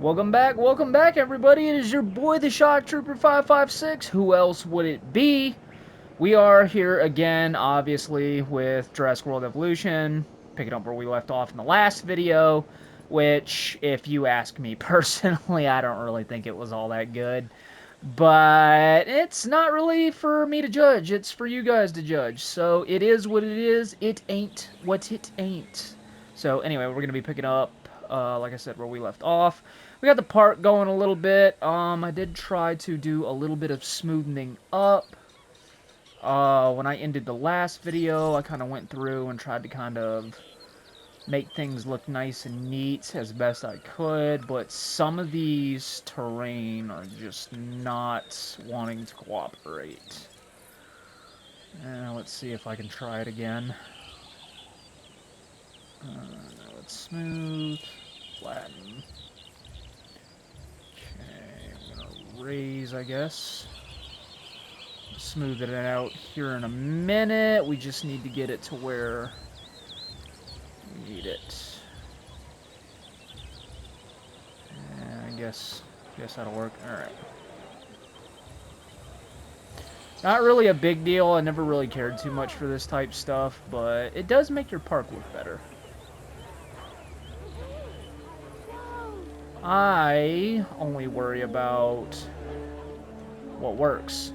Welcome back, everybody. It is your boy, the Shock Trooper 556. Who else would it be? We are here again, obviously, with Jurassic World Evolution, picking up where we left off in the last video, which, if you ask me personally, I don't really think it was all that good. But it's not really for me to judge, it's for you guys to judge. So it is what it is, it ain't what it ain't. So anyway, we're going to be picking up, like I said, where we left off. We got the park going a little bit. I did try to do a little bit of smoothing up. When I ended the last video, I kind of went through and tried to kind of make things look nice and neat as best I could, but some of these terrain are just not wanting to cooperate. Let's see if I can try it again. Let's smooth, flatten. Okay, I'm gonna raise, I guess. Smooth it out here in a minute. We just need to get it to where we need it. I guess that'll work. Alright. Not really a big deal. I never really cared too much for this type stuff, but it does make your park look better. I only worry about what works.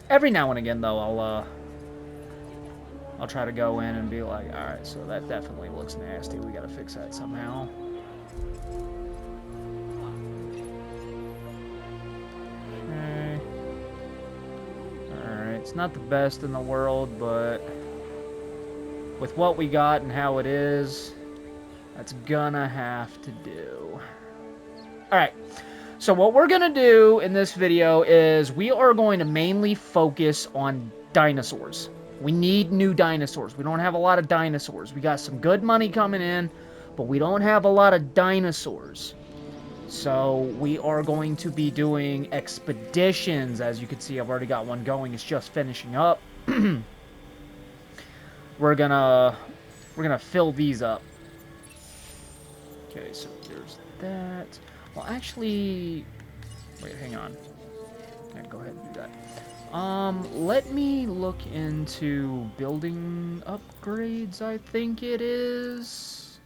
Every now and again, though, I'll try to go in and be like, alright, so that definitely looks nasty. We gotta fix that somehow. Okay. Alright, it's not the best in the world, but with what we got and how it is, that's gonna have to do. Alright, so what we're gonna do in this video is we are going to mainly focus on dinosaurs. We need new dinosaurs. We don't have a lot of dinosaurs. We got some good money coming in, but we don't have a lot of dinosaurs. So we are going to be doing expeditions. As you can see, I've already got one going. It's just finishing up. We're gonna fill these up. Okay, so there's that. Well, actually, wait, hang on. Yeah, go ahead and do that. Let me look into building upgrades, I think it is,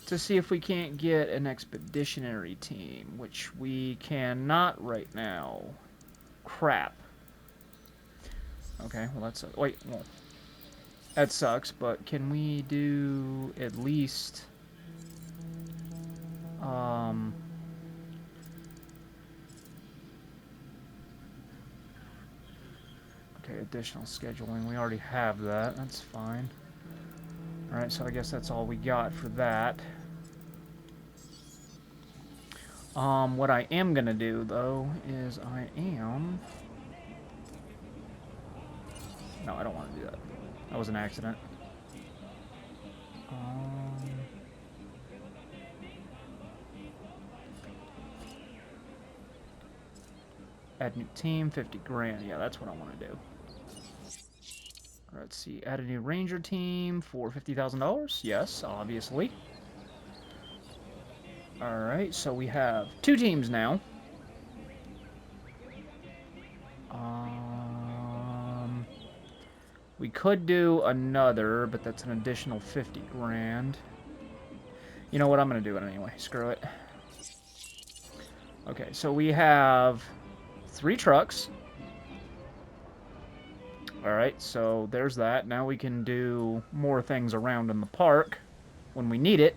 to see if we can't get an expeditionary team, which we cannot right now. Crap. Okay, well that's wait, well, that sucks, but can we do at least okay, additional scheduling. We already have that. That's fine. Alright, so I guess that's all we got for that. What I am gonna do, though, is no, I don't want to do that. That was an accident. Add new team, 50 grand. Yeah, that's what I want to do. Let's see. Add a new ranger team for $50,000. Yes, obviously. Alright, so we have 2 teams now. We could do another, but that's an additional 50 grand. You know what? I'm going to do it anyway. Screw it. Okay, so we have 3 trucks. Alright, so there's that. Now we can do more things around in the park when we need it.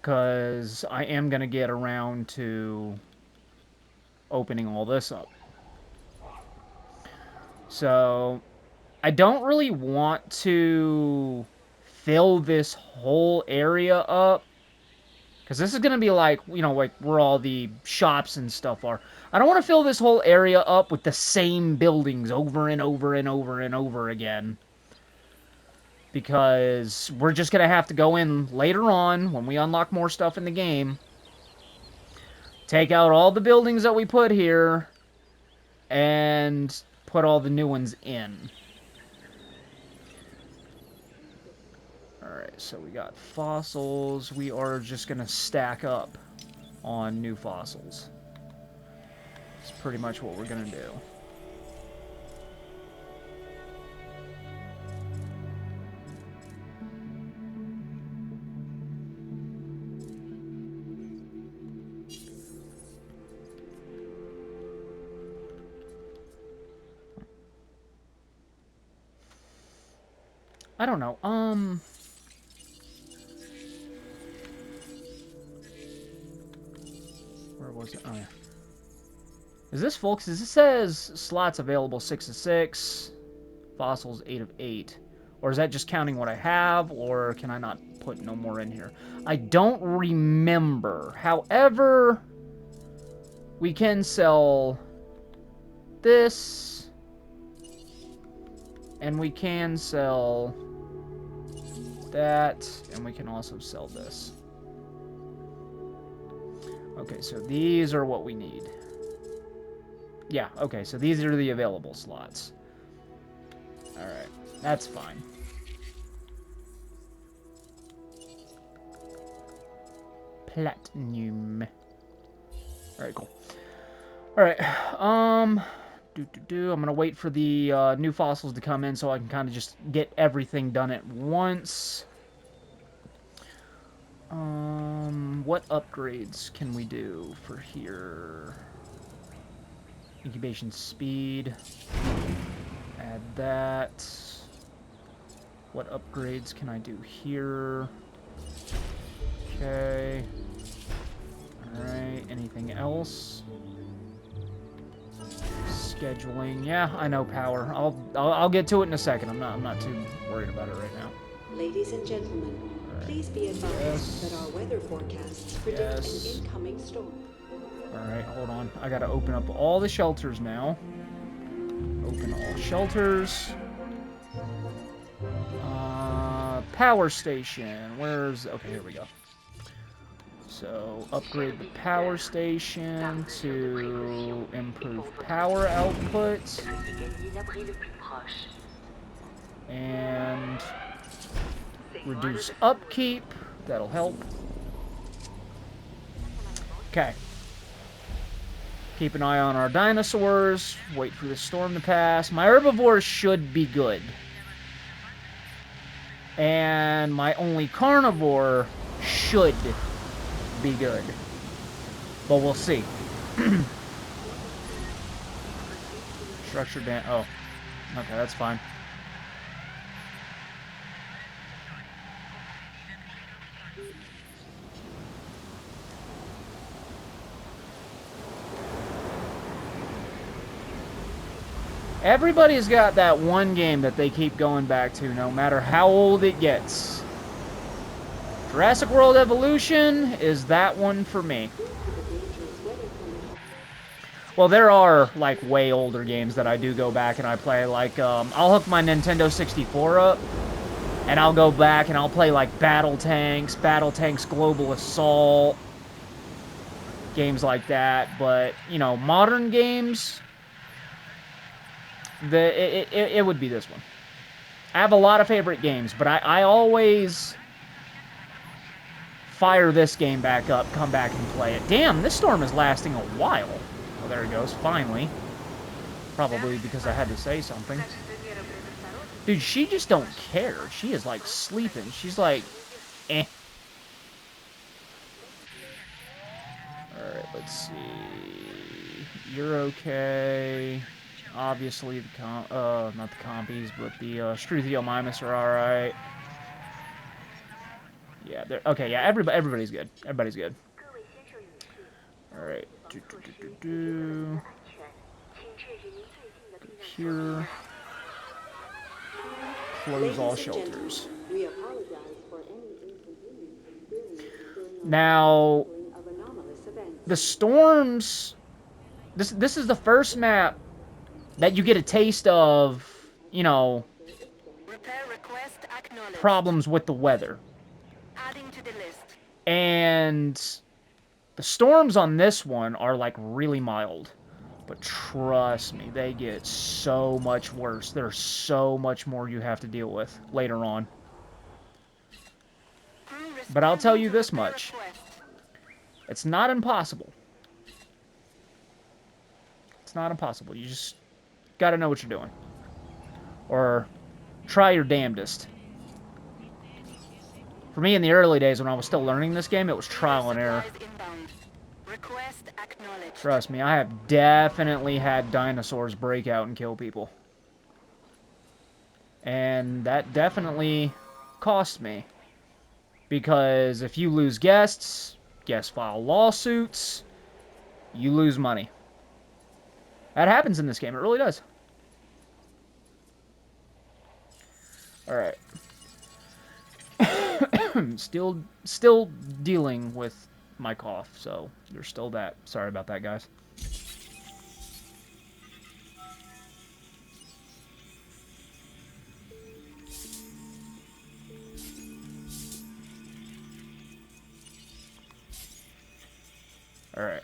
Because I am going to get around to opening all this up. So, I don't really want to fill this whole area up. Because this is going to be like, you know, like where all the shops and stuff are. I don't want to fill this whole area up with the same buildings over and over and over and over again. Because we're just going to have to go in later on, when we unlock more stuff in the game, take out all the buildings that we put here, and put all the new ones in. Alright, so we got fossils. We are just going to stack up on new fossils. That's pretty much what we're going to do. I don't know. Where was it? Oh, yeah. Is this full? Because it says slots available 6 of 6, fossils 8 of 8. Or is that just counting what I have, or can I not put no more in here? I don't remember. However, we can sell this, and we can sell that, and we can also sell this. Okay, so these are what we need. Yeah, okay, so these are the available slots. Alright, that's fine. Platinum. Alright, cool. Alright, I'm gonna wait for the new fossils to come in so I can kind of just get everything done at once. What upgrades can we do for here? Incubation speed. Add that. What upgrades can I do here? Okay. Alright, anything else? Scheduling. Yeah, I know power. I'll get to it in a second. I'm not too worried about it right now. Ladies and gentlemen, please be advised that our weather forecasts predict an incoming storm. Alright, hold on. I gotta open up all the shelters now. Open all shelters. Power station. Where's... Okay, here we go. So, upgrade the power station to improve power output. And reduce upkeep. That'll help. Okay. Keep an eye on our dinosaurs. Wait for the storm to pass. My herbivores should be good. And my only carnivore should be good. But we'll see. Structure damage. Oh. Okay, that's fine. Everybody's got that one game that they keep going back to, no matter how old it gets. Jurassic World Evolution is that one for me. Well, there are, like, way older games that I do go back and I play. Like, I'll hook my Nintendo 64 up, and I'll go back and I'll play, like, Battle Tanks Global Assault, games like that. But, you know, modern games... It would be this one. I have a lot of favorite games, but I always fire this game back up, come back and play it. Damn, this storm is lasting a while. Oh, there it goes, finally. Probably because I had to say something. Dude, she just don't care. She is, like, sleeping. She's like, eh. Alright, let's see. You're okay. Obviously, not the compies, but the Struthiomimus are alright. Yeah, they're okay. Yeah, everybody's good. Everybody's good. Alright. Go here. Close all shelters. Now, the storms... This is the first map that you get a taste of, you know, problems with the weather. And the storms on this one are, like, really mild. But trust me, they get so much worse. There's so much more you have to deal with later on. But I'll tell you this much. It's not impossible. It's not impossible. You just gotta know what you're doing. Or try your damnedest. For me, in the early days when I was still learning this game, it was trial and error. Trust me, I have definitely had dinosaurs break out and kill people. And that definitely cost me. Because if you lose guests, guests file lawsuits, you lose money. That happens in this game, it really does. Alright. Still dealing with my cough, so there's still that. Sorry about that, guys. Alright.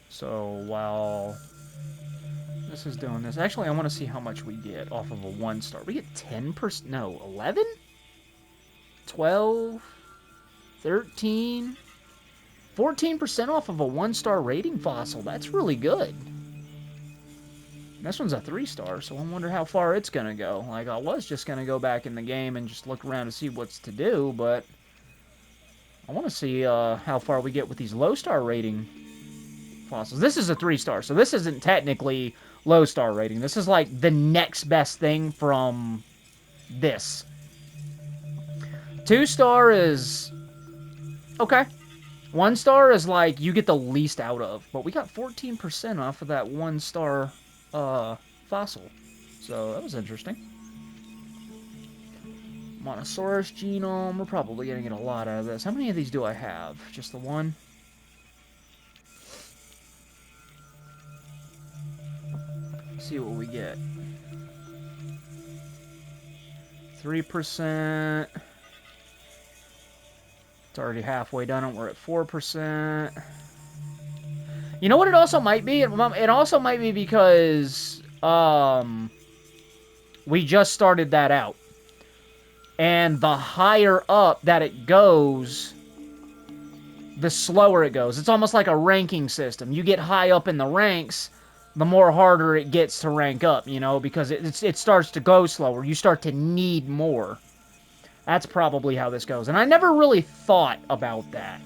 So while this is doing this, actually I want to see how much we get off of a 1-star. We get 10%, no, 11? 12? 13? 14% off of a 1-star rating fossil. That's really good. This one's a 3-star, so I wonder how far it's going to go. Like, I was just going to go back in the game and just look around to see what's to do, but I want to see how far we get with these low-star rating fossils. This is a 3-star, so this isn't technically low-star rating. This is like the next best thing from this. 2-star is okay. 1-star is like you get the least out of, but we got 14% off of that 1-star fossil. So that was interesting. Monosaurus genome. We're probably going to get a lot out of this. How many of these do I have? Just the one? Let's see what we get. 3%. It's already halfway done it. We're at 4%. You know what it also might be? It also might be because we just started that out. And the higher up that it goes, the slower it goes. It's almost like a ranking system. You get high up in the ranks, the more harder it gets to rank up, you know, because it starts to go slower. You start to need more. That's probably how this goes. And I never really thought about that.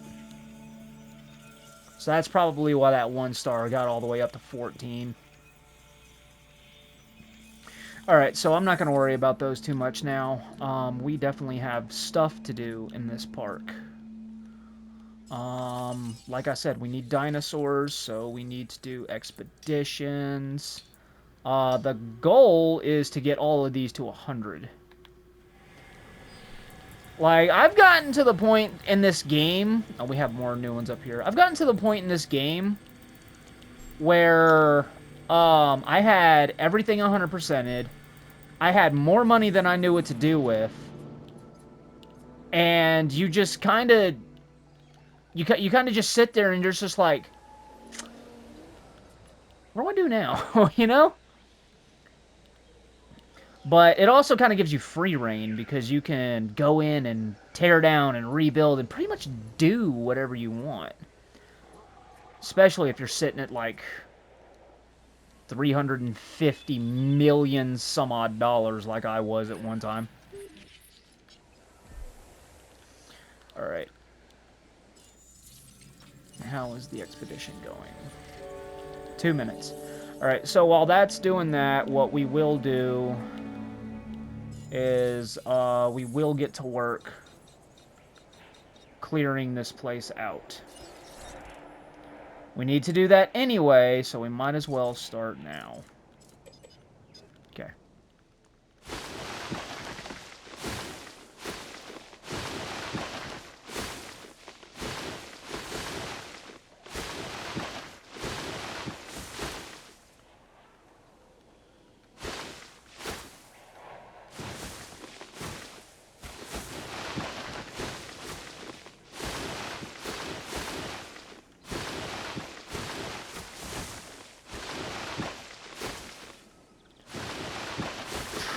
So that's probably why that 1-star got all the way up to 14. Alright, so I'm not going to worry about those too much now. We definitely have stuff to do in this park. Like I said, we need dinosaurs, so we need to do expeditions. The goal is to get all of these to 100. Like, I've gotten to the point in this game... Oh, we have more new ones up here. I've gotten to the point in this game where I had everything 100%ed. I had more money than I knew what to do with. And you just kind of... You kind of just sit there and you're just like... What do I do now? You know? But it also kind of gives you free reign because you can go in and tear down and rebuild and pretty much do whatever you want. Especially if you're sitting at like 350 million some odd dollars like I was at one time. Alright. How is the expedition going? 2 minutes. Alright, so while that's doing that, what we will do is we will get to work clearing this place out. We need to do that anyway, so we might as well start now. Okay.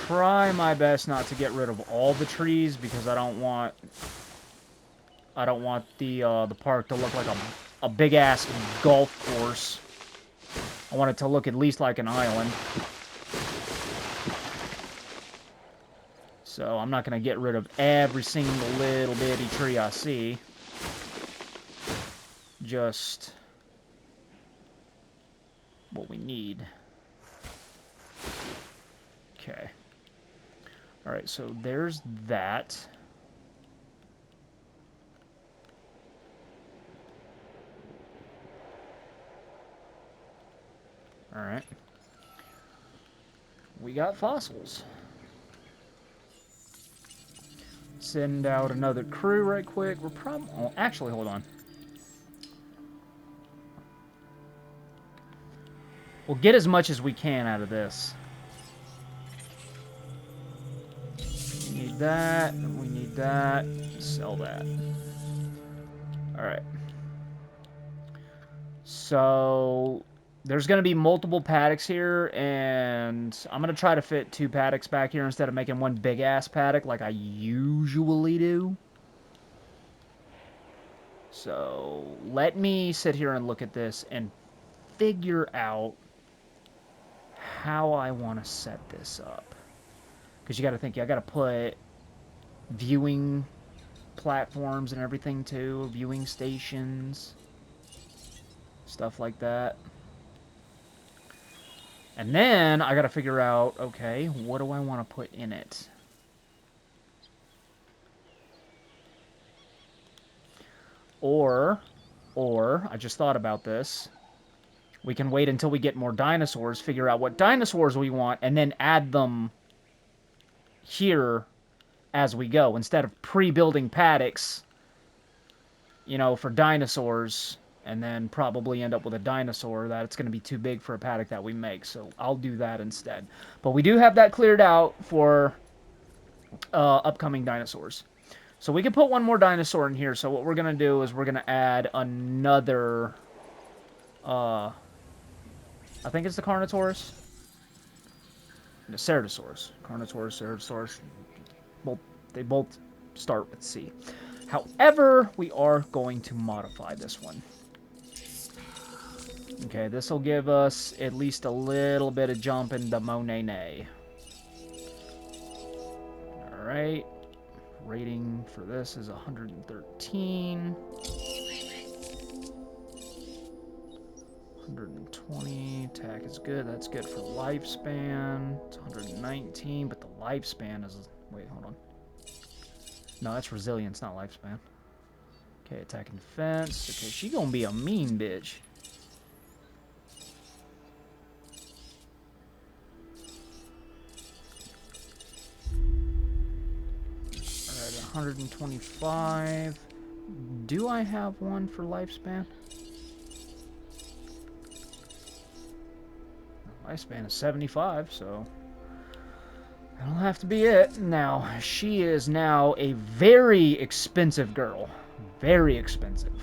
Try my best not to get rid of all the trees because I don't want I don't want the park to look like a big-ass golf course. I want it to look at least like an island. So I'm not going to get rid of every single little bitty tree I see. Just what we need. Okay. Alright, so there's that. Alright. We got fossils. Send out another crew right quick. We're probably... Oh, actually, hold on. We'll get as much as we can out of this. We need that. We need that. Sell that. Alright. So... There's going to be multiple paddocks here, and I'm going to try to fit 2 paddocks back here instead of making one big-ass paddock like I usually do. So, let me sit here and look at this and figure out how I want to set this up. Because you got to think, I got to put viewing platforms and everything too, viewing stations, stuff like that. And then I got to figure out, okay, what do I want to put in it? Or, I just thought about this. We can wait until we get more dinosaurs, figure out what dinosaurs we want, and then add them here as we go. Instead of pre-building paddocks, you know, for dinosaurs, and then probably end up with a dinosaur that it's going to be too big for a paddock that we make. So I'll do that instead. But we do have that cleared out for upcoming dinosaurs. So we can put one more dinosaur in here. So what we're going to do is we're going to add another... I think it's the Carnotaurus. The Ceratosaurus. Carnotaurus, Ceratosaurus. Well, they both start with C. However, we are going to modify this one. Okay, this will give us at least a little bit of jump in the Monene. Alright. Rating for this is 113. 120. Attack is good. That's good for lifespan. It's 119, but the lifespan is... Wait, hold on. No, that's resilience, not lifespan. Okay, attack and defense. Okay, she gonna be a mean bitch. Alright, 125. Do I have one for lifespan? Lifespan is 75, so... that'll have to be it. Now, she is now a very expensive girl. Very expensive.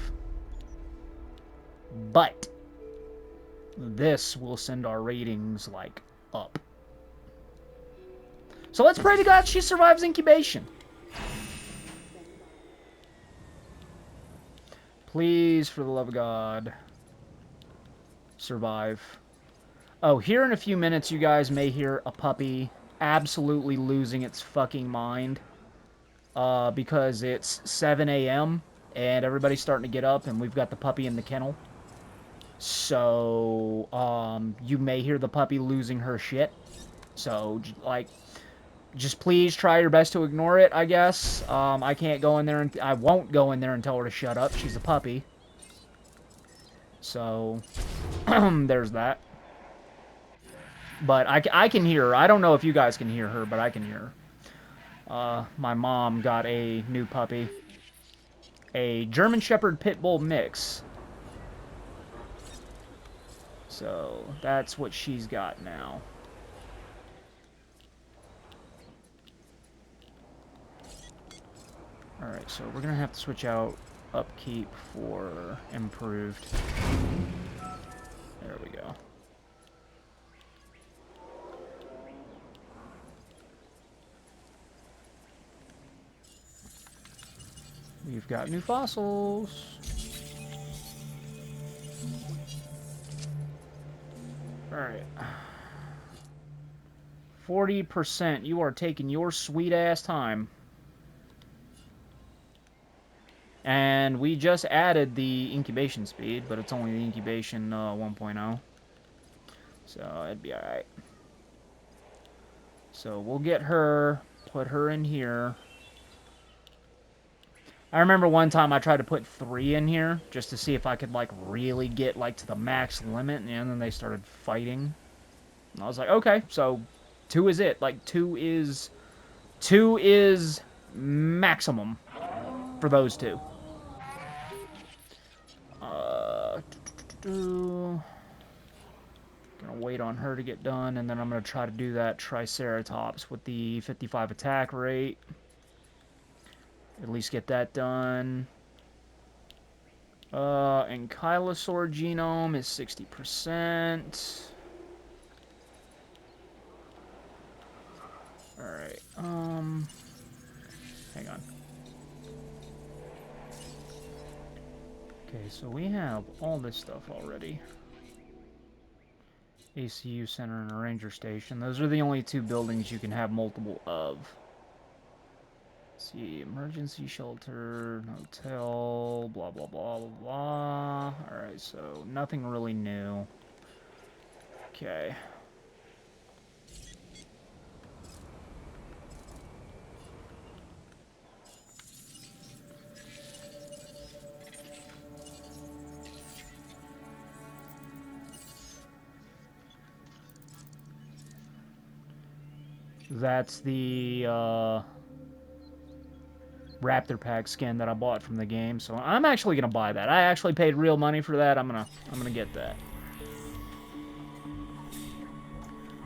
But this will send our ratings, like, up. So let's pray to God she survives incubation. Please, for the love of God, survive. Oh, here in a few minutes, you guys may hear a puppy absolutely losing its fucking mind. Because it's 7 a.m. and everybody's starting to get up, and we've got the puppy in the kennel. So, you may hear the puppy losing her shit. So, like, just please try your best to ignore it, I guess. I can't go in there, and I won't go in there and tell her to shut up. She's a puppy. So, there's that. But I can hear her. I don't know if you guys can hear her, but I can hear her. My mom got a new puppy. A German Shepherd Pit Bull mix. So, that's what she's got now. Alright, so we're going to have to switch out upkeep for improved. There we go. We've got new fossils. Alright. 40%. You are taking your sweet-ass time. And we just added the incubation speed, but it's only the incubation 1.0. So, it'd be alright. So, we'll get her, put her in here. I remember one time I tried to put 3 in here, just to see if I could, like, really get, like, to the max limit, and then they started fighting. And I was like, okay, so 2 is it. Like, 2 is maximum for those 2. Gonna wait on her to get done, and then I'm gonna try to do that Triceratops with the 55 attack rate. At least get that done. Ankylosaur genome is 60%. Alright, hang on. Okay, so we have all this stuff already. ACU Center and a Ranger Station. Those are the only 2 buildings you can have multiple of. Let's see, emergency shelter, hotel, blah, blah, blah, blah, blah. Alright, so nothing really new. Okay. That's the Raptor Pack skin that I bought from the game, so I'm actually gonna buy that. I actually paid real money for that. I'm gonna get that.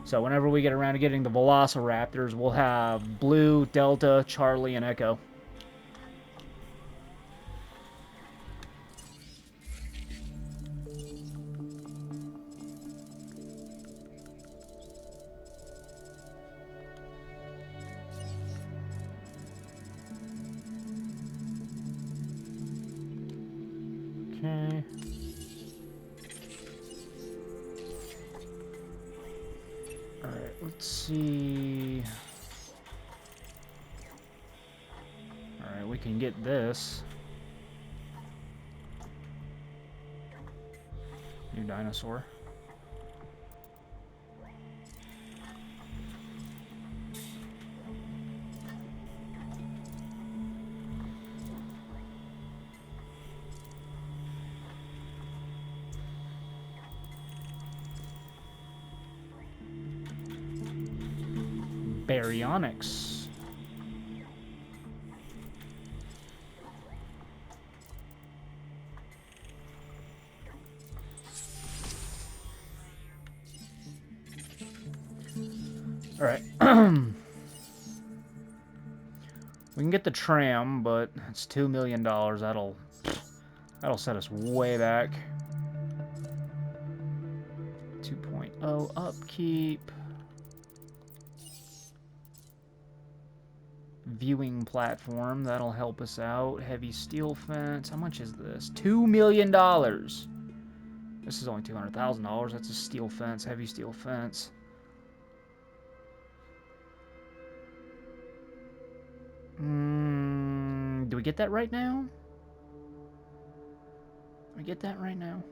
So whenever we get around to getting the Velociraptors, we'll have Blue, Delta, Charlie, and Echo. Okay. Alright, let's see. Alright, we can get this. New dinosaur. Baryonyx. Alright. We can get the tram, but it's $2 million. That'll set us way back. 2.0 upkeep. Viewing platform, that'll help us out. Heavy steel fence. How much is this? $2 million. This is only $200,000. That's a steel fence, heavy steel fence. Do we get that right now? Do we get that right now?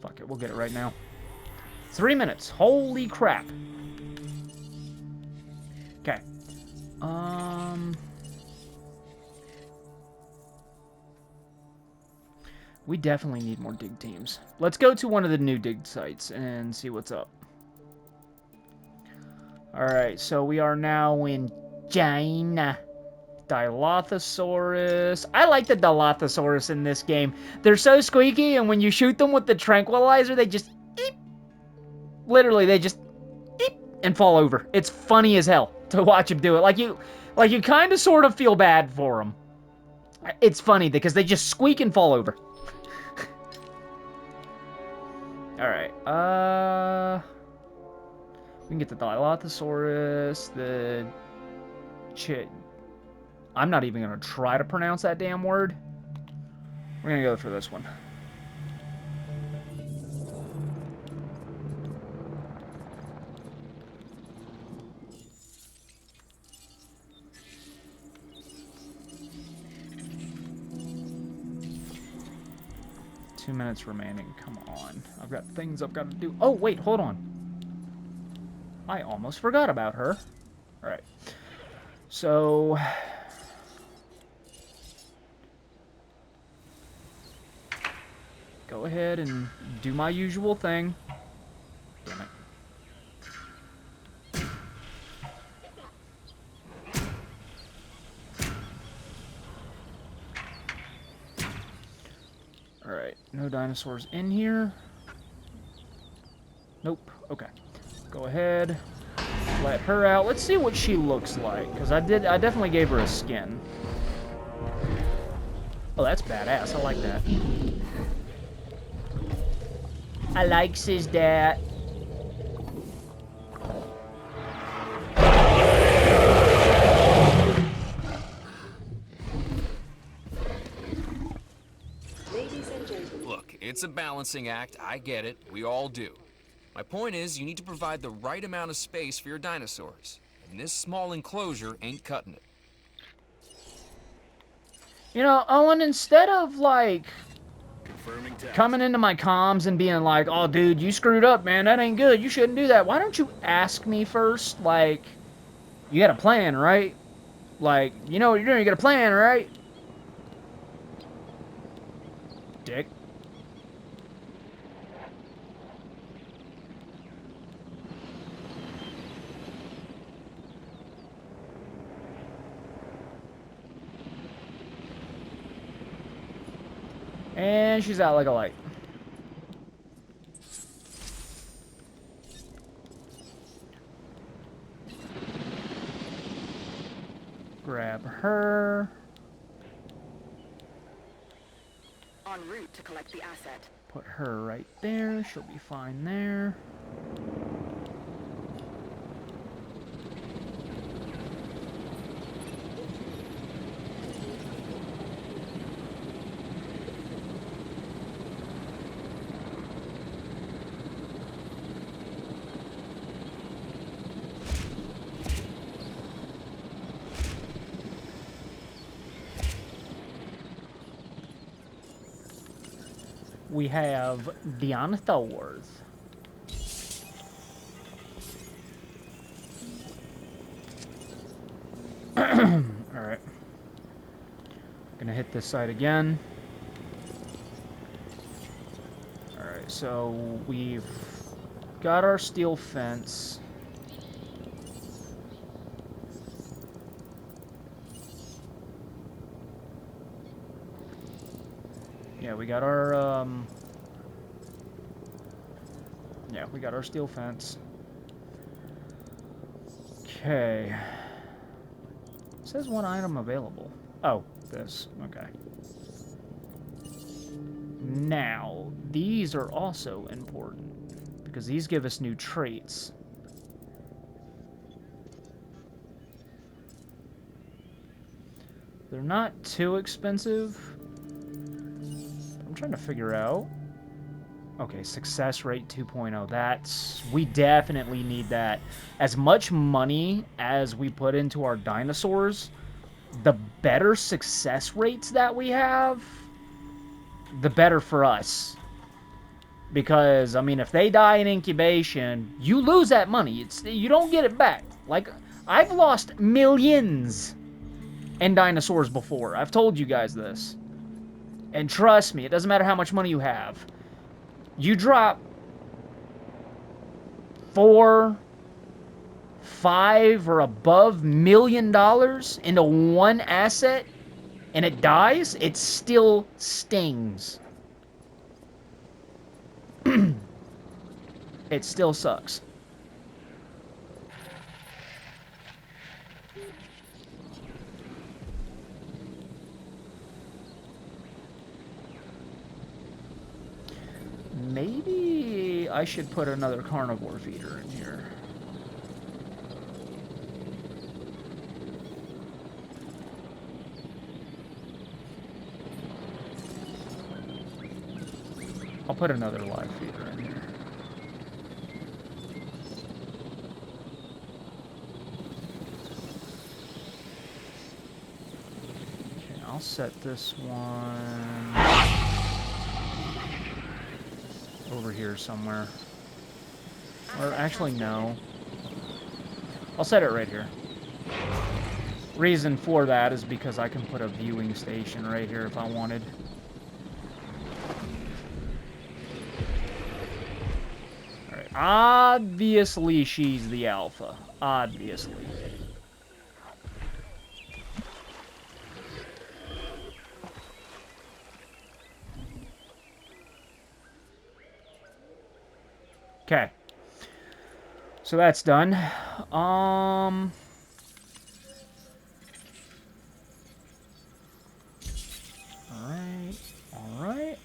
Fuck it, we'll get it right now. 3 minutes. Holy crap. Okay. We definitely need more dig teams. Let's go to one of the new dig sites and see what's up. Alright, so we are now in China. Dilophosaurus. I like the Dilophosaurus in this game. They're so squeaky, and when you shoot them with the tranquilizer, they just eep. Literally, they just eep and fall over. It's funny as hell to watch them do it. Like you kind of sort of feel bad for them. It's funny because they just squeak and fall over. Alright, we can get the Dilophosaurus, the I'm not even going to try to pronounce that damn word. We're going to go for this one. Two minutes remaining. Come on. I've got things I've got to do. Oh, wait, hold on. I almost forgot about her. All right. So... go ahead and do my usual thing. Damn it. Alright, no dinosaurs in here. Nope. Okay. Go ahead. Let her out. Let's see what she looks like. Because I definitely gave her a skin. Oh, that's badass. I like that. I likes his dad. Ladies and gentlemen. Look, it's a balancing act. I get it. We all do. My point is, you need to provide the right amount of space for your dinosaurs. And this small enclosure ain't cutting it. You know, Owen, instead of, like, coming into my comms and being like, oh, dude, you screwed up, man. That ain't good. You shouldn't do that. Why don't you ask me first? Like, you got a plan, right? Like, you know what you're doing. You got a plan, right? Dick. And she's out like a light. Grab her. En route to collect the asset. Put her right there. She'll be fine there. We have dinosaurs. Alright. Gonna hit this side again. Alright, so we've got our steel fence. Yeah, we got our, yeah, we got our steel fence. Okay. It says one item available. Oh, this. Okay. Now, these are also important, because these give us new traits. They're not too expensive. I'm trying to figure out. Okay, success rate 2.0. That's... we definitely need that. As much money as we put into our dinosaurs, the better success rates that we have, the better for us. Because, I mean, if they die in incubation, you lose that money. You don't get it back. Like, I've lost millions in dinosaurs before. I've told you guys this. And trust me, it doesn't matter how much money you have. You drop $4, $5, or above $1 million into one asset, and it dies, it still stings. It still sucks. Maybe I should put another carnivore feeder in here. I'll put another live feeder in here. Okay, I'll set this one over here somewhere. Or actually, no. I'll set it right here. Reason for that is because I can put a viewing station right here if I wanted. Alright, obviously she's the alpha. Obviously. Okay. So that's done. Alright. Alright.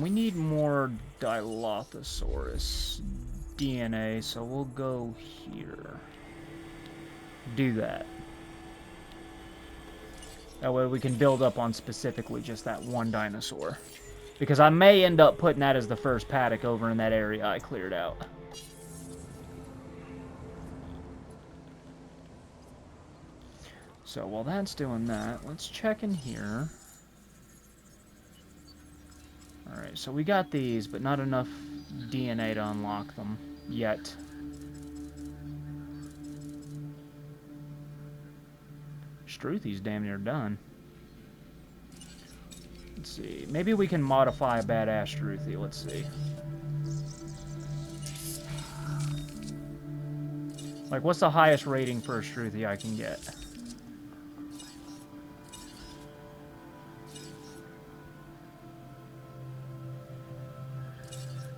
We need more Dilophosaurus DNA, so we'll go here. Do that. That way we can build up on specifically just that one dinosaur. Because I may end up putting that as the first paddock over in that area I cleared out. So while that's doing that, let's check in here. Alright, so we got these, but not enough DNA to unlock them yet. Struthy's damn near done. Let's see. Maybe we can modify a badass Struthy. Let's see. Like, what's the highest rating for a Struthy I can get?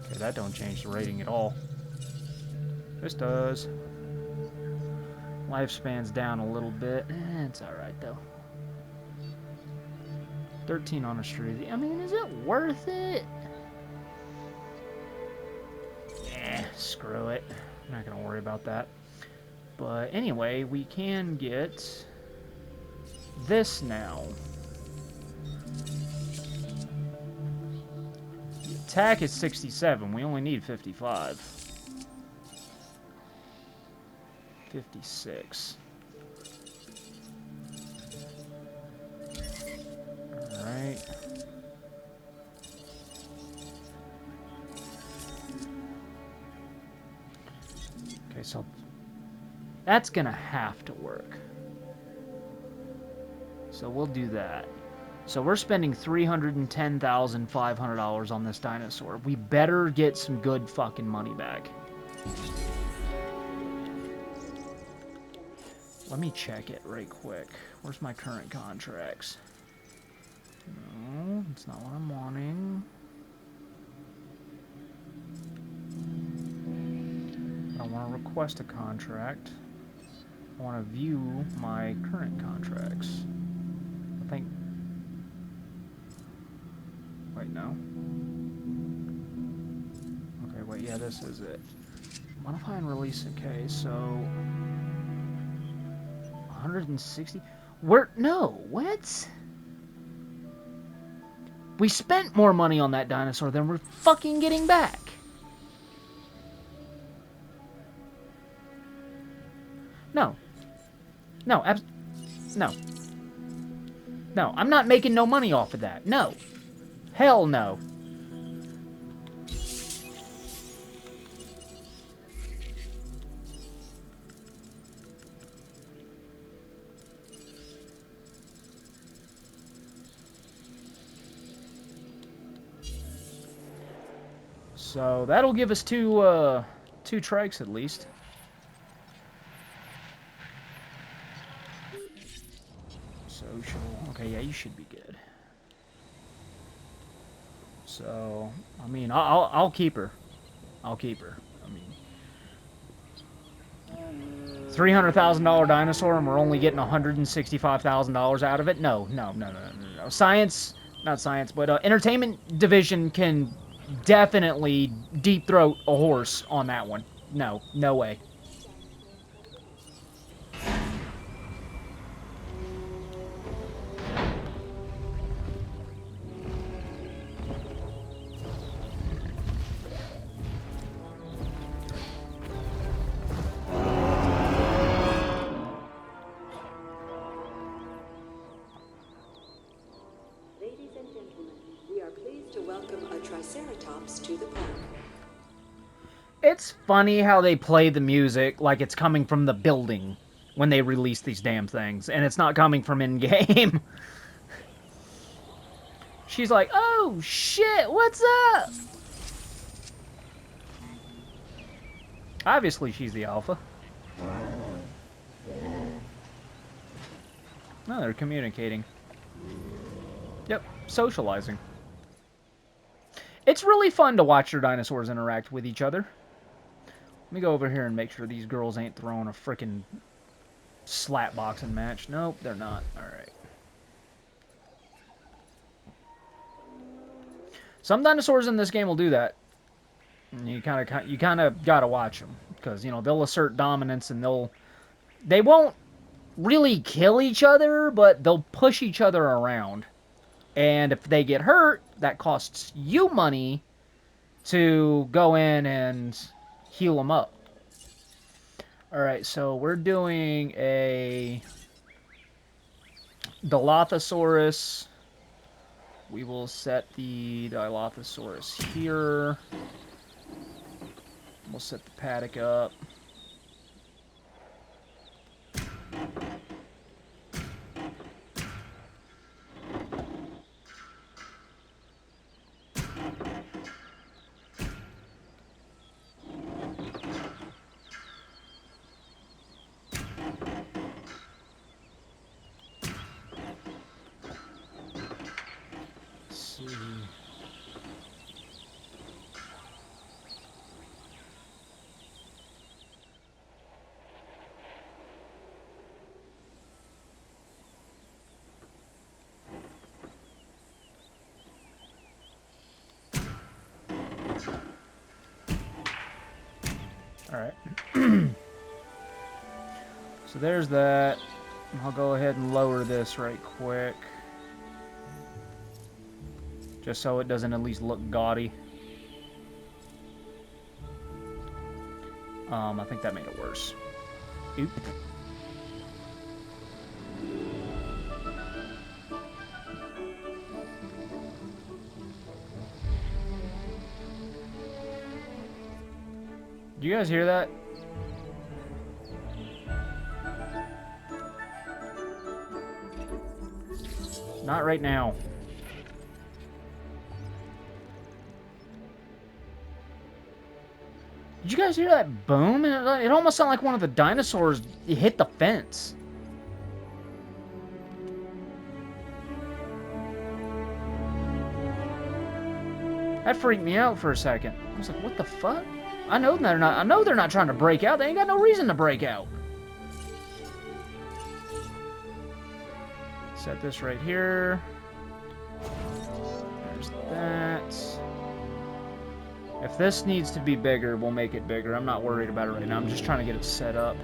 Okay, that don't change the rating at all. This does. Lifespan's down a little bit. It's alright, though. 13 on a Struthy. I mean, is it worth it? Screw it. I'm not gonna worry about that. But anyway, we can get this now. The attack is 67. We only need 55. 56. Alright. Okay, so that's gonna have to work. So we'll do that. So we're spending $310,500 on this dinosaur. We better get some good fucking money back. Let me check it right quick. Where's my current contracts? No, that's not what I'm wanting. I don't want to request a contract. I want to view my current contracts. I think... Wait, no. Okay, wait, yeah, this is it. Modify and release, okay, so... 160? No, what? We spent more money on that dinosaur than we're fucking getting back. No. No, no. No, I'm not making no money off of that. No. Hell no. So that'll give us two trikes at least. Social. Okay, yeah, you should be good. So, I mean, I'll keep her. I'll keep her. I mean, $300,000 dinosaur, and we're only getting $165,000 out of it. No. Science, not science, but entertainment division can definitely deep throat a horse on that one. No way. Triceratops to the park. It's funny how they play the music like it's coming from the building when they release these damn things, and it's not coming from in-game. She's like, oh shit, what's up? Obviously she's the alpha. No, they're communicating. Yep, socializing. It's really fun to watch your dinosaurs interact with each other. Let me go over here and make sure these girls ain't throwing a frickin' slap boxing match. Nope, they're not. Alright. Some dinosaurs in this game will do that. And you kind of gotta watch them, because you know they'll assert dominance and they won't really kill each other, but they'll push each other around. And if they get hurt, that costs you money to go in and heal them up. Alright, so we're doing a Dilophosaurus. We will set the Dilophosaurus here. We'll set the paddock up. Alright. So there's that. I'll go ahead and lower this right quick. Just so it doesn't at least look gaudy. I think that made it worse. Oop. Do you guys hear that? Not right now. Did you guys hear that boom? It almost sounded like one of the dinosaurs hit the fence. That freaked me out for a second. I was like, what the fuck? I know they're not trying to break out. They ain't got no reason to break out. Set this right here. There's that. If this needs to be bigger, we'll make it bigger. I'm not worried about it right now. I'm just trying to get it set up.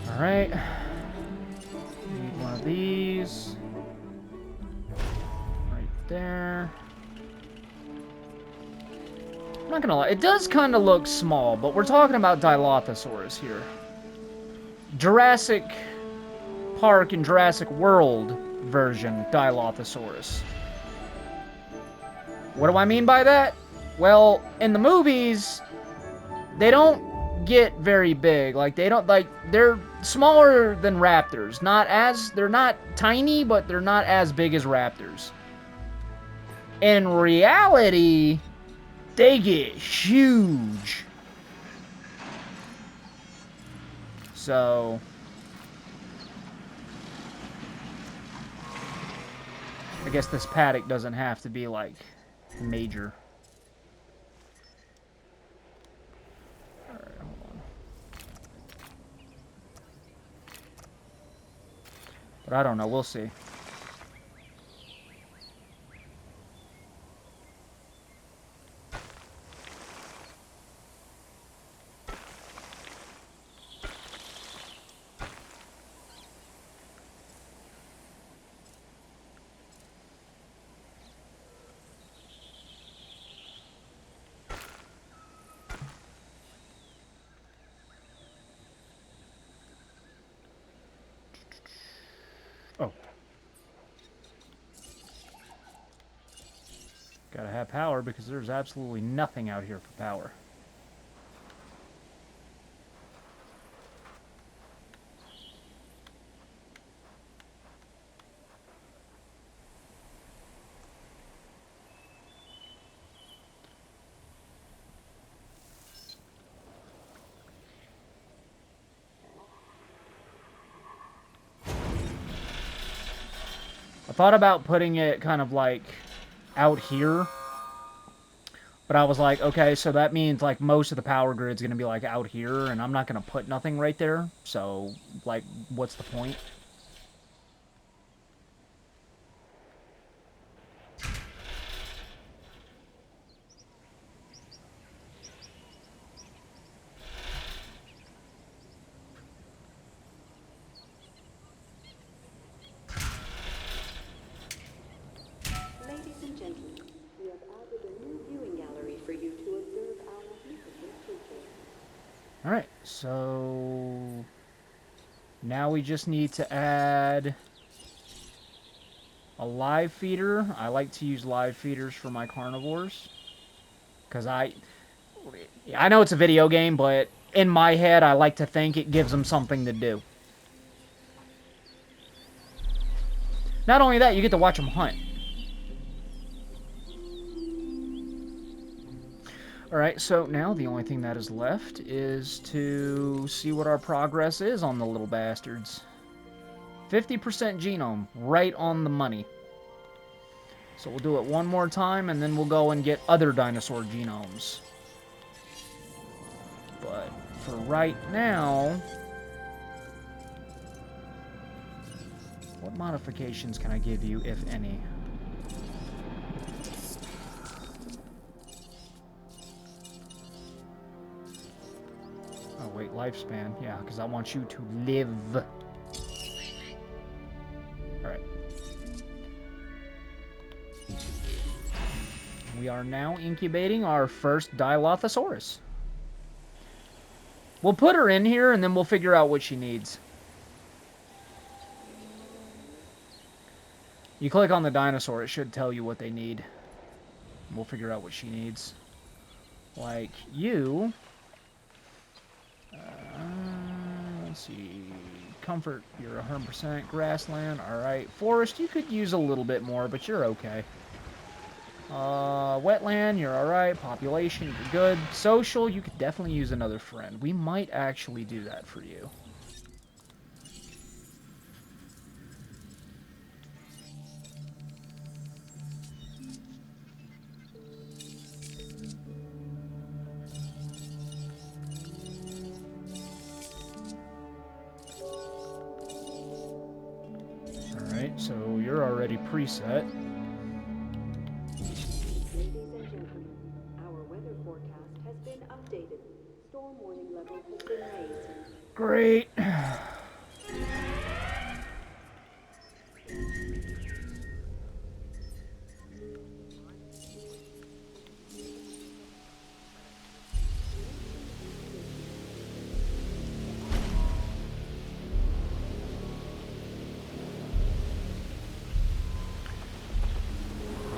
Alright. Need one of these. Right there. I'm not gonna lie, it does kind of look small, but we're talking about Dilophosaurus here. Jurassic Park and Jurassic World version Dilophosaurus. What do I mean by that? Well, in the movies, they don't get very big. Like, they're smaller than raptors. They're not tiny, but they're not as big as raptors. In reality, they get huge. So, I guess this paddock doesn't have to be, like, major. Alright, hold on. But I don't know. We'll see. Oh. Gotta have power because there's absolutely nothing out here for power. I thought about putting it kind of like out here. But I was like, okay, so that means like most of the power grid's going to be like out here, and I'm not going to put nothing right there. So, like, what's the point? Ladies and gentlemen, we have added a new viewing gallery for you to observe our magnificent creatures. Alright, so now we just need to add a live feeder. I like to use live feeders for my carnivores. Because I know it's a video game, but in my head, I like to think it gives them something to do. Not only that, you get to watch them hunt. Alright, so now the only thing that is left is to see what our progress is on the little bastards. 50% genome, right on the money. So we'll do it one more time, and then we'll go and get other dinosaur genomes. But for right now, what modifications can I give you, if any? Oh, wait, lifespan. Yeah, because I want you to live. Alright. We are now incubating our first Dilophosaurus. We'll put her in here, and then we'll figure out what she needs. You click on the dinosaur, it should tell you what they need. We'll figure out what she needs. Like you... let's see... Comfort, you're 100%. Grassland, alright. Forest, you could use a little bit more, but you're okay. Wetland, you're alright. Population, you're good. Social, you could definitely use another friend. We might actually do that for you. Alright, so you're already preset. Ladies and gentlemen, our weather forecast has been updated. Storm warning levels have been raised. Great.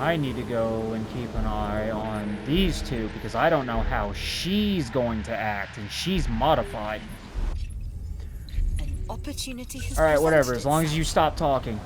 I need to go and keep an eye on these two because I don't know how she's going to act, and she's modified. Opportunity has Alright, whatever, as presented long as you itself. stop talking.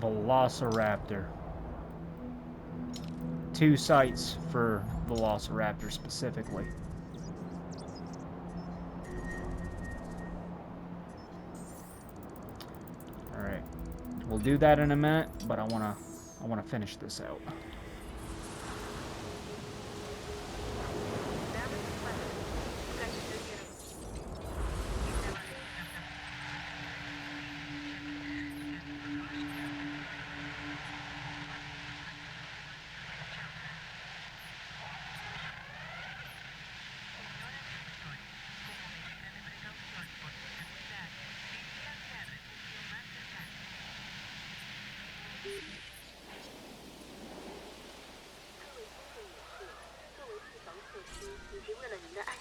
Velociraptor. 2 sites for Velociraptor specifically. Alright. We'll do that in a minute, but I wanna finish this out.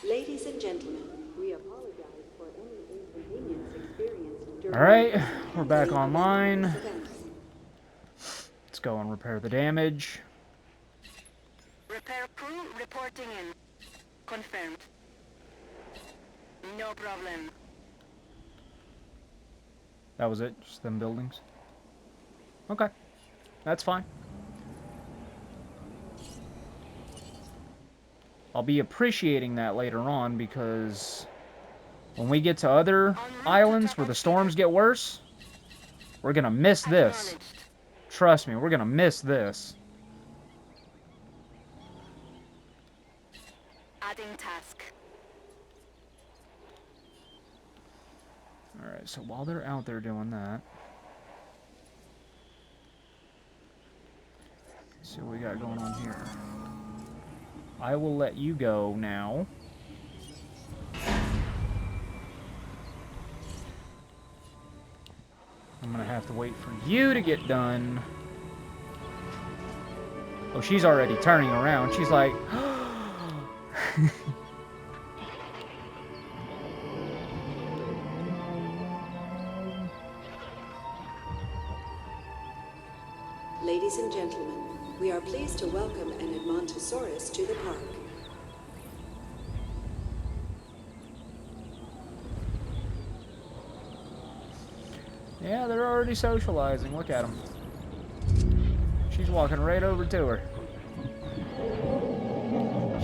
Ladies and gentlemen, we apologize for any inconvenience experienced during Alright, the we're back canceling of online. this event. Let's go and repair the damage. Repair crew reporting in. Confirmed. No problem. That was it? Just them buildings? Okay. That's fine. I'll be appreciating that later on because when we get to other islands where the storms get worse, we're gonna miss this. Acknowledged. Trust me, we're gonna miss this. Adding task. Alright, so while they're out there doing that, let's see what we got going on here. I will let you go now. I'm gonna have to wait for you to get done. Oh, she's already turning around. She's like... Ladies and gentlemen, we are pleased to welcome an Edmontosaurus to the park. Yeah, they're already socializing. Look at them. She's walking right over to her.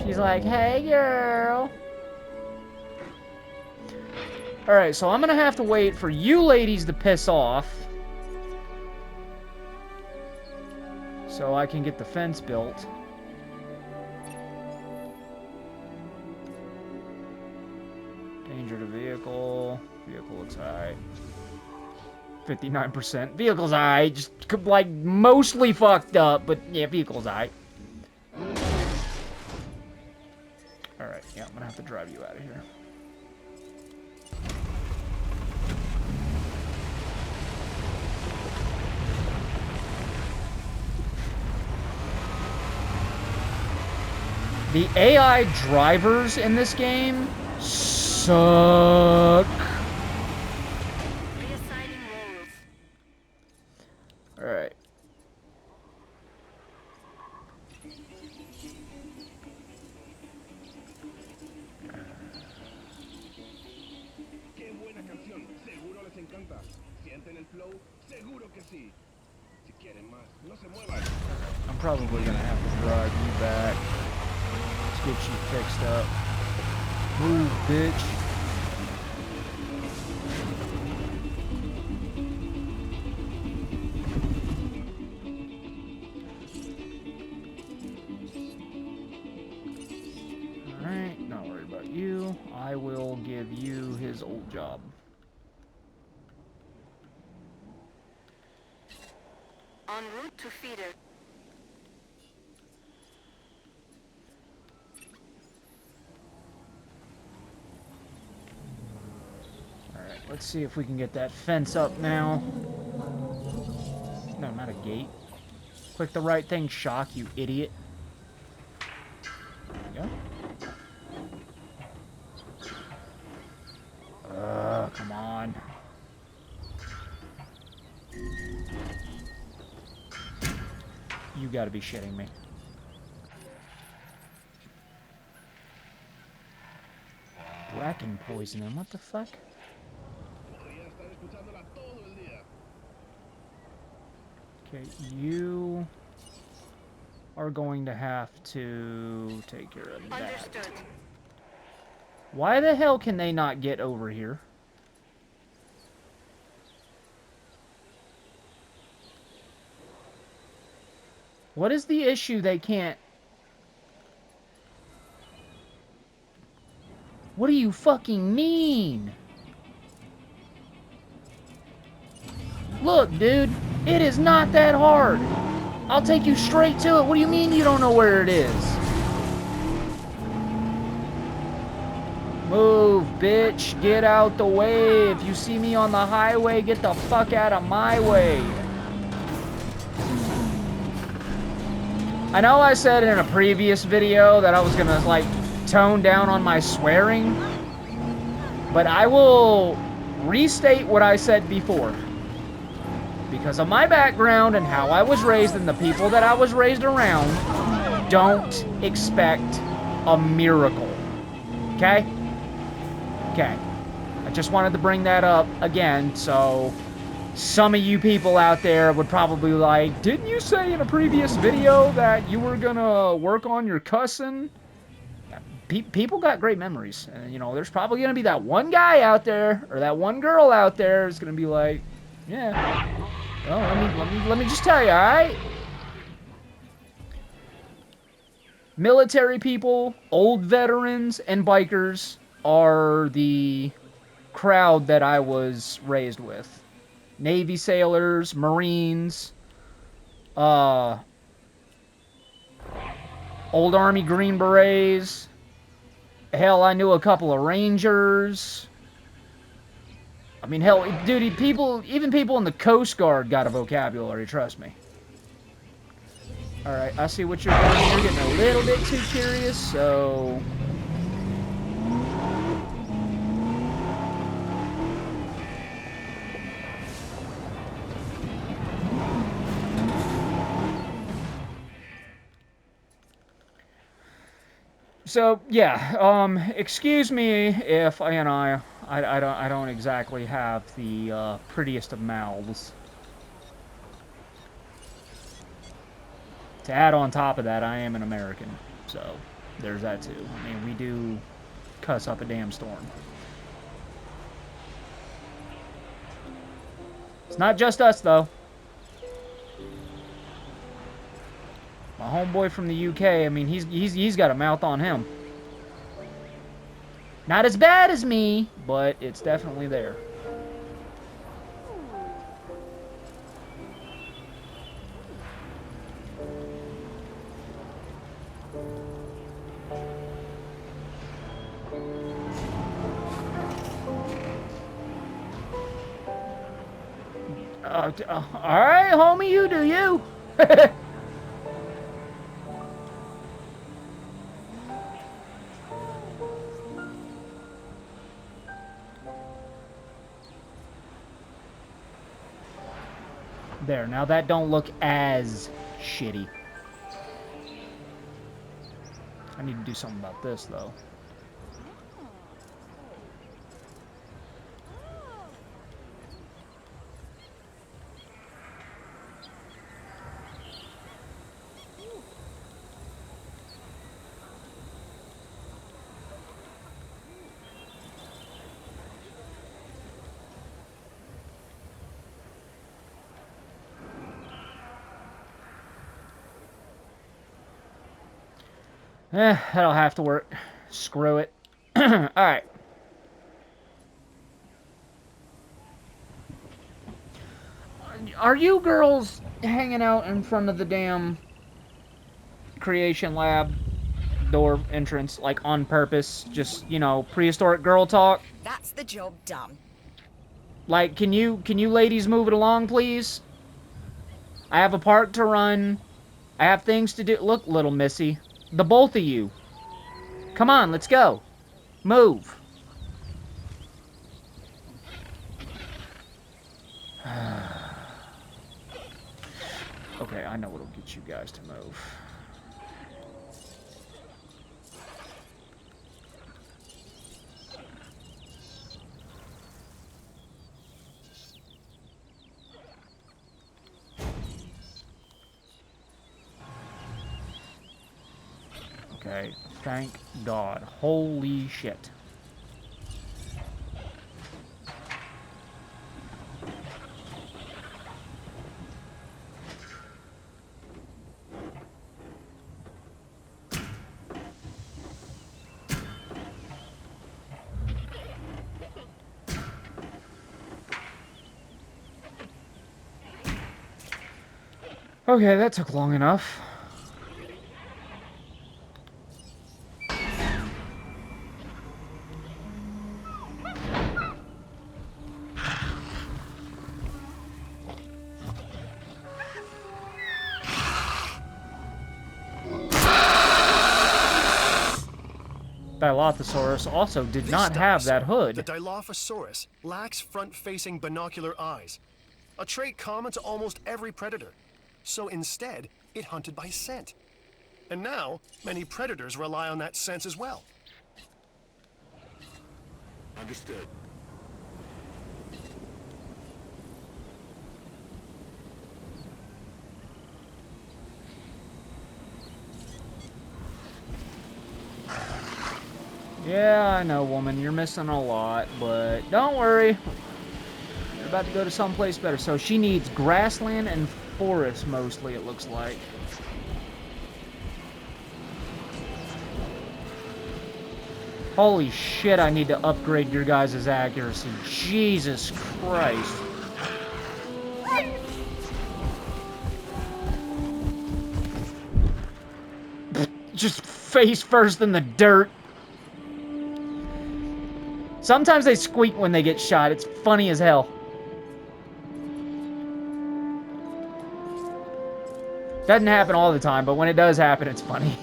She's like, hey, girl. Alright, so I'm going to have to wait for you ladies to piss off so I can get the fence built. Danger to vehicle. Vehicle looks alright. 59%. Vehicle's alright. Just, like, mostly fucked up, but yeah, vehicle's alright. Alright, yeah, I'm gonna have to drive you out of here. The AI drivers in this game suck. Reassigning roles. Alright. Qué buena canción, seguro les encanta. ¿Sienten el flow? Seguro que sí. Si quieren más, no se muevan. I'm probably gonna have to drive you back. Let's get you fixed up. Move, bitch. Alright, not worried about you. I will give you his old job. En route to feeder. Alright, let's see if we can get that fence up now. No, not a gate. Click the right thing, Shock, you idiot. There you go. Come on. You gotta be shitting me. Bracken poisoning, what the fuck? Podría estar escuchándola todo el día. Okay, you are going to have to take care of that. Understood. Why the hell can they not get over here? What is the issue they can't... What do you fucking mean? Look, dude, it is not that hard. I'll take you straight to it. What do you mean you don't know where it is? Move, bitch. Get out the way. If you see me on the highway, get the fuck out of my way. I know I said in a previous video that I was gonna, like, tone down on my swearing, but I will restate what I said before. Because of my background and how I was raised and the people that I was raised around, don't expect a miracle. Okay? Okay. I just wanted to bring that up again, so some of you people out there would probably be like, didn't you say in a previous video that you were gonna work on your cussing? People got great memories. And, you know, there's probably gonna be that one guy out there, or that one girl out there is gonna be like, yeah. Well, let me just tell you, all right? Military people, old veterans, and bikers are the crowd that I was raised with. Navy sailors, Marines, old Army Green Berets. Hell, I knew a couple of Rangers. I mean, hell, dude, even people in the Coast Guard got a vocabulary, trust me. Alright, I see what you're doing. You're getting a little bit too curious, so... So, yeah, excuse me if, you know, I don't exactly have the, prettiest of mouths. To add on top of that, I am an American, so there's that too. I mean, we do cuss up a damn storm. It's not just us, though. My homeboy from the UK, I mean, he's got a mouth on him. Not as bad as me, but it's definitely there. Alright, homie, you do you. There, now that don't look as shitty. I need to do something about this, though. That'll have to work. Screw it. Alright. Are you girls hanging out in front of the damn creation lab door entrance, like, on purpose? Just, you know, prehistoric girl talk? That's the job done. Like, can you ladies move it along, please? I have a park to run. I have things to do. Look, little missy. The both of you. Come on, let's go. Move. Okay, I know what'll get you guys to move. Okay, thank God. Holy shit. Okay, that took long enough. Dilophosaurus also did This not have that dinosaur, the hood. Dilophosaurus, lacks front-facing binocular eyes, a trait common to almost every predator. So instead, it hunted by scent. And now, many predators rely on that sense as well. Understood. Yeah, I know, woman, you're missing a lot, but don't worry. You're about to go to someplace better. So she needs grassland and forest, mostly, it looks like. Holy shit, I need to upgrade your guys' accuracy. Jesus Christ. Just face first in the dirt. Sometimes they squeak when they get shot. It's funny as hell. Doesn't happen all the time, but when it does happen, it's funny.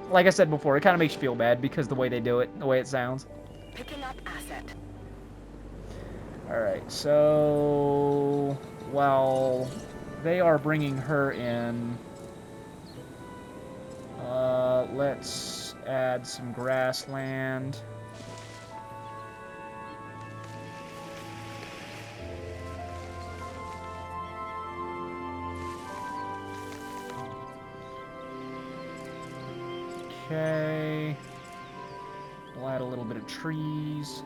Like I said before, it kind of makes you feel bad because the way they do it, the way it sounds. Picking up asset. Alright, so... while they are bringing her in, let's add some grassland. Okay. We'll add a little bit of trees.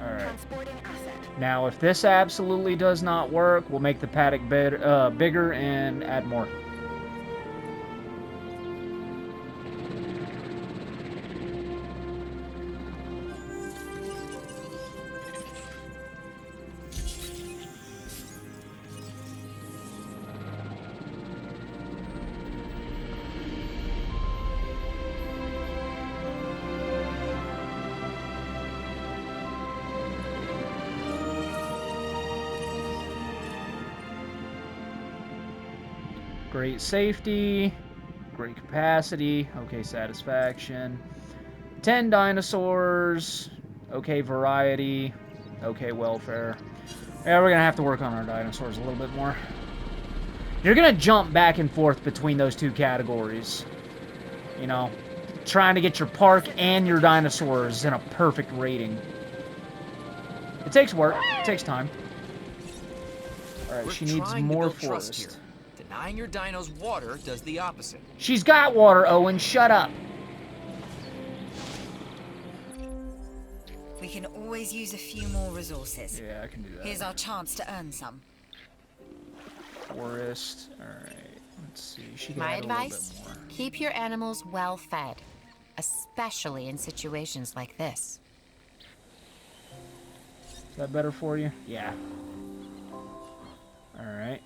Alright. Transporting asset. Now, if this absolutely does not work, we'll make the paddock bigger and add more. Great safety, great capacity, okay satisfaction. 10 dinosaurs, okay variety, okay welfare. Yeah, we're gonna have to work on our dinosaurs a little bit more. You're gonna jump back and forth between those two categories. You know, trying to get your park and your dinosaurs in a perfect rating. It takes work, it takes time. Alright, she needs more forest. Denying your dinos water does the opposite. She's got water, Owen. Shut up. We can always use a few more resources. Yeah, I can do that. Here's our chance to earn some. Forest. Alright. Let's see. She can My add a little advice, bit more. keep your animals well fed, especially in situations like this. Is that better for you? Yeah. Alright.